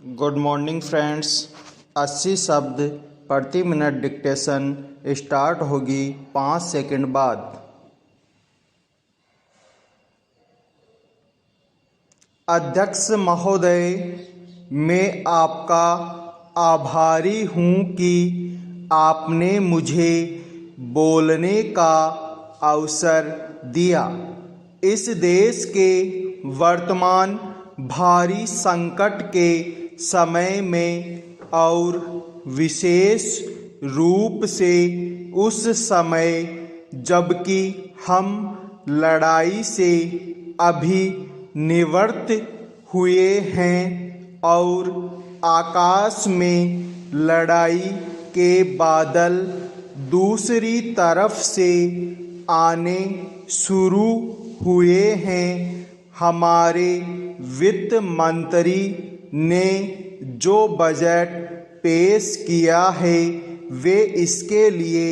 Good morning friends. 80 शब्द प्रति minute dictation start होगी 5 सेकंड बाद। अध्यक्ष महोदय, मैं आपका आभारी हूँ कि आपने मुझे बोलने का अवसर दिया। इस देश के वर्तमान भारी संकट के समय में और विशेष रूप से उस समय जबकि हम लड़ाई से अभी निवृत्त हुए हैं और आकाश में लड़ाई के बादल दूसरी तरफ से आने शुरू हुए हैं, हमारे वित्त मंत्री ने जो बजट पेश किया है वे इसके लिए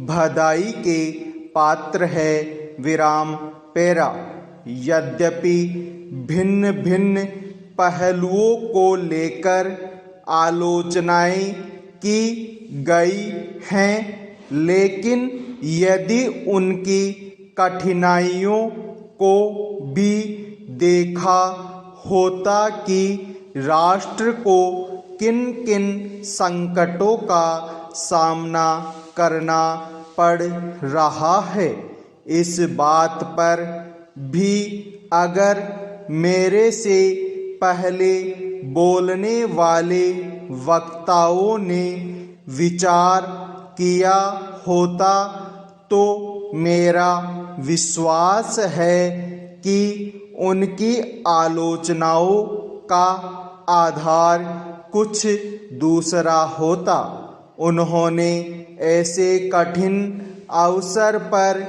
बधाई के पात्र है। विराम पैरा। यद्यपि भिन्न भिन्न पहलुओं को लेकर आलोचनाएं की गई हैं, लेकिन यदि उनकी कठिनाइयों को भी देखा होता कि राष्ट्र को किन किन संकटों का सामना करना पड़ रहा है, इस बात पर भी अगर मेरे से पहले बोलने वाले वक्ताओं ने विचार किया होता तो मेरा विश्वास है कि उनकी आलोचनाओं का आधार कुछ दूसरा होता। उन्होंने ऐसे कठिन अवसर पर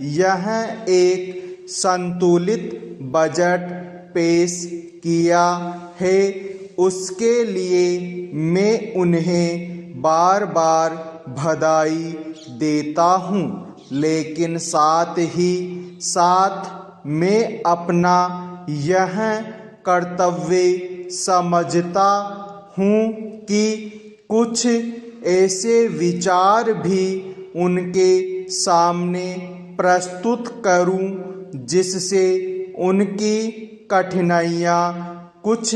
यह एक संतुलित बजट पेश किया है, उसके लिए मैं उन्हें बार बार बधाई देता हूँ, लेकिन साथ ही साथ मैं अपना यह कर्तव्य समझता हूँ कि कुछ ऐसे विचार भी उनके सामने प्रस्तुत करूँ जिससे उनकी कठिनाइयाँ कुछ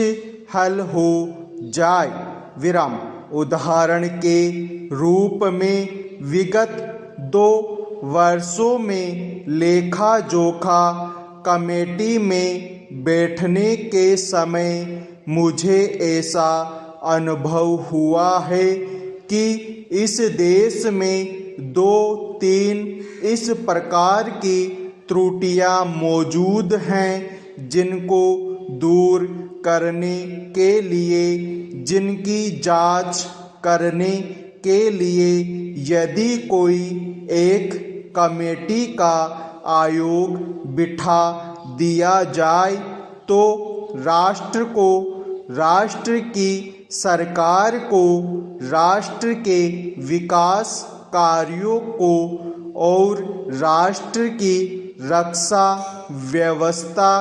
हल हो जाए। विराम। उदाहरण के रूप में विगत 2 वर्षों में लेखा जोखा कमेटी में बैठने के समय मुझे ऐसा अनुभव हुआ है कि इस देश में 2-3 इस प्रकार की त्रुटियां मौजूद हैं जिनको दूर करने के लिए, जिनकी जांच करने के लिए यदि कोई एक कमेटी का आयोग बिठा दिया जाए तो राष्ट्र को, राष्ट्र की सरकार को, राष्ट्र के विकास कार्यों को और राष्ट्र की रक्षा व्यवस्था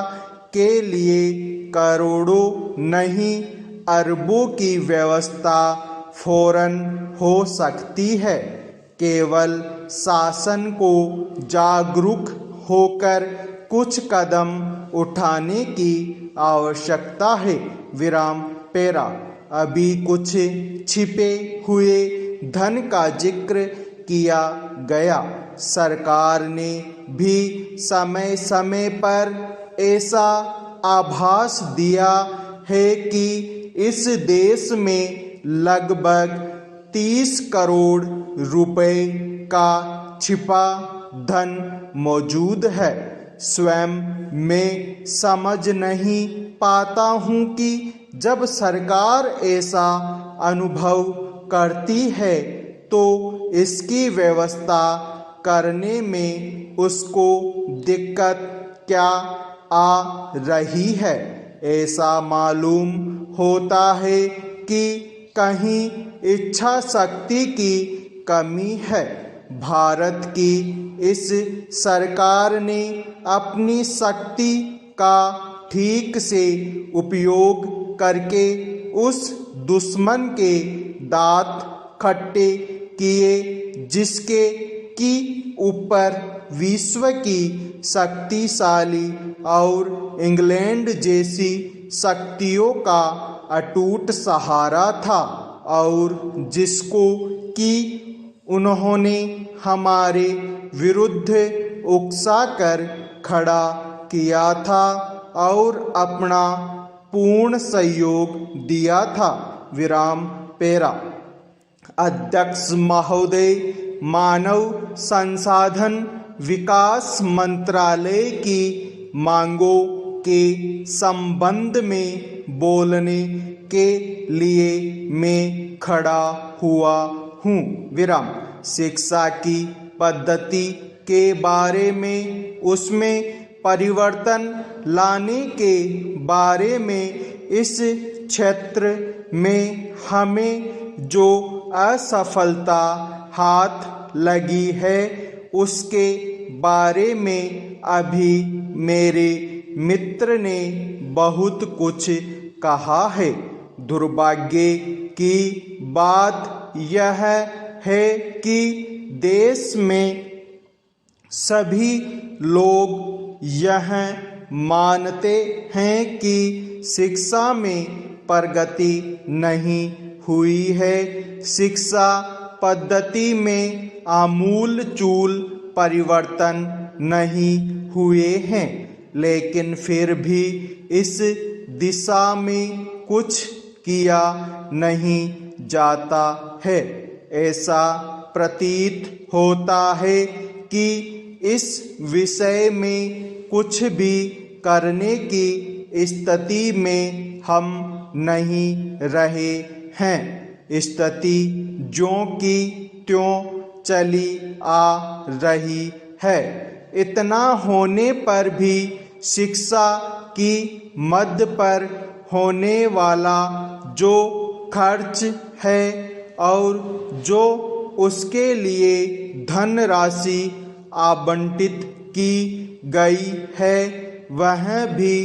के लिए करोड़ों नहीं अरबों की व्यवस्था फौरन हो सकती है। केवल शासन को जागरूक होकर कुछ कदम उठाने की आवश्यकता है। विराम पैरा। अभी कुछ छिपे हुए धन का जिक्र किया गया। सरकार ने भी समय समय पर ऐसा आभास दिया है कि इस देश में लगभग 30 करोड़ रुपए का छिपा धन मौजूद है। स्वयं मैं समझ नहीं पाता हूँ कि जब सरकार ऐसा अनुभव करती है तो इसकी व्यवस्था करने में उसको दिक्कत क्या आ रही है। ऐसा मालूम होता है कि कहीं इच्छा शक्ति की कमी है। भारत की इस सरकार ने अपनी शक्ति का ठीक से उपयोग करके उस दुश्मन के दांत खट्टे किए जिसके की ऊपर विश्व की शक्तिशाली और इंग्लैंड जैसी शक्तियों का अटूट सहारा था और जिसको कि उन्होंने हमारे विरुद्ध उकसाकर खड़ा किया था और अपना पूर्ण सहयोग दिया था। विराम पेरा। अध्यक्ष महोदय, मानव संसाधन विकास मंत्रालय की मांगों के संबंध में बोलने के लिए मैं खड़ा हुआ हूँ। विराम। शिक्षा की पद्धति के बारे में, उसमें परिवर्तन लाने के बारे में, इस क्षेत्र में हमें जो असफलता हाथ लगी है उसके बारे में अभी मेरे मित्र ने बहुत कुछ कहा है। दुर्भाग्य की बात यह है कि देश में सभी लोग यह मानते हैं कि शिक्षा में प्रगति नहीं हुई है। शिक्षा पद्धति में आमूलचूल परिवर्तन नहीं हुए हैं, लेकिन फिर भी इस दिशा में कुछ किया नहीं जाता है। ऐसा प्रतीत होता है कि इस विषय में कुछ भी करने की स्थिति में हम नहीं रहे हैं। स्थिति ज्यों की त्यों चली आ रही है। इतना होने पर भी शिक्षा की मद पर होने वाला जो खर्च है और जो उसके लिए धनराशि आवंटित की गई है वह भी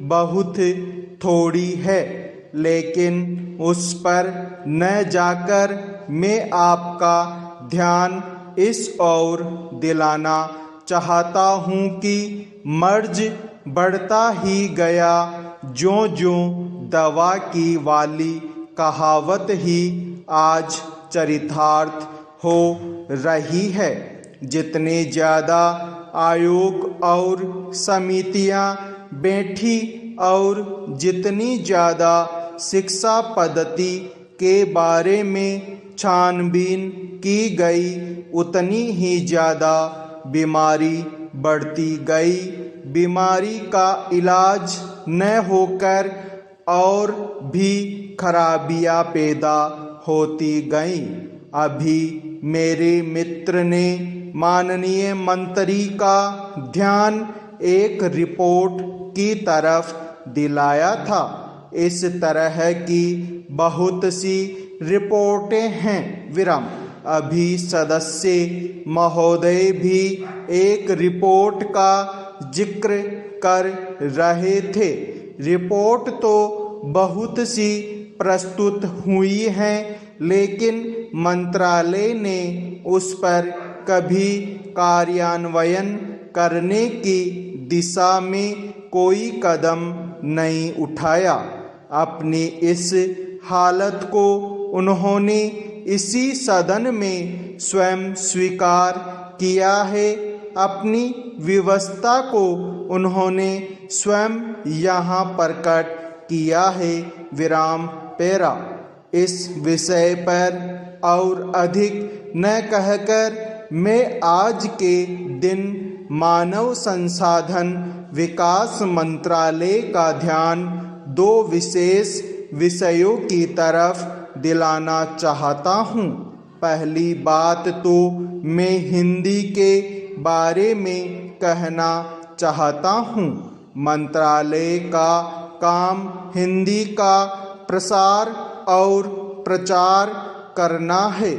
बहुत थोड़ी है। लेकिन उस पर न जाकर मैं आपका ध्यान इस ओर दिलाना चाहता हूँ कि मर्ज बढ़ता ही गया ज्यों-ज्यों दवा की वाली कहावत ही आज चरितार्थ हो रही है। जितने ज़्यादा आयोग और समितियां बैठी और जितनी ज़्यादा शिक्षा पद्धति के बारे में छानबीन की गई उतनी ही ज़्यादा बीमारी बढ़ती गई। बीमारी का इलाज न होकर और भी खराबियां पैदा होती गईं। अभी मेरे मित्र ने माननीय मंत्री का ध्यान एक रिपोर्ट की तरफ दिलाया था। इस तरह की बहुत सी रिपोर्टें हैं। विराम। अभी सदस्य महोदय भी एक रिपोर्ट का जिक्र कर रहे थे। रिपोर्ट तो बहुत सी प्रस्तुत हुई हैं, लेकिन मंत्रालय ने उस पर कभी कार्यान्वयन करने की दिशा में कोई कदम नहीं उठाया। अपनी इस हालत को उन्होंने इसी सदन में स्वयं स्वीकार किया है। अपनी व्यवस्था को उन्होंने स्वयं यहाँ प्रकट किया है। विराम पेरा। इस विषय पर और अधिक न कहकर मैं आज के दिन मानव संसाधन विकास मंत्रालय का ध्यान दो विशेष विषयों की तरफ दिलाना चाहता हूँ। पहली बात तो मैं हिंदी के बारे में कहना चाहता हूँ। मंत्रालय का काम हिंदी का प्रसार और प्रचार करना है।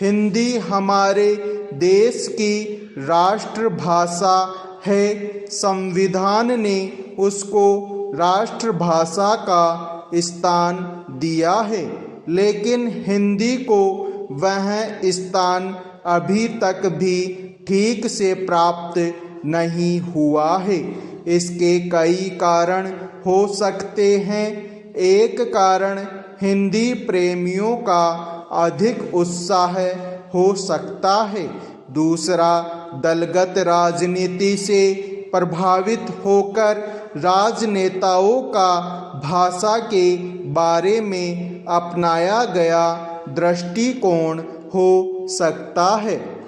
हिंदी हमारे देश की राष्ट्रभाषा है। संविधान ने उसको राष्ट्रभाषा का स्थान दिया है, लेकिन हिंदी को वह स्थान अभी तक भी ठीक से प्राप्त नहीं हुआ है। इसके कई कारण हो सकते हैं। एक कारण हिंदी प्रेमियों का अधिक उत्साह हो सकता है। दूसरा, दलगत राजनीति से प्रभावित होकर राजनेताओं का भाषा के बारे में अपनाया गया दृष्टिकोण हो सकता है।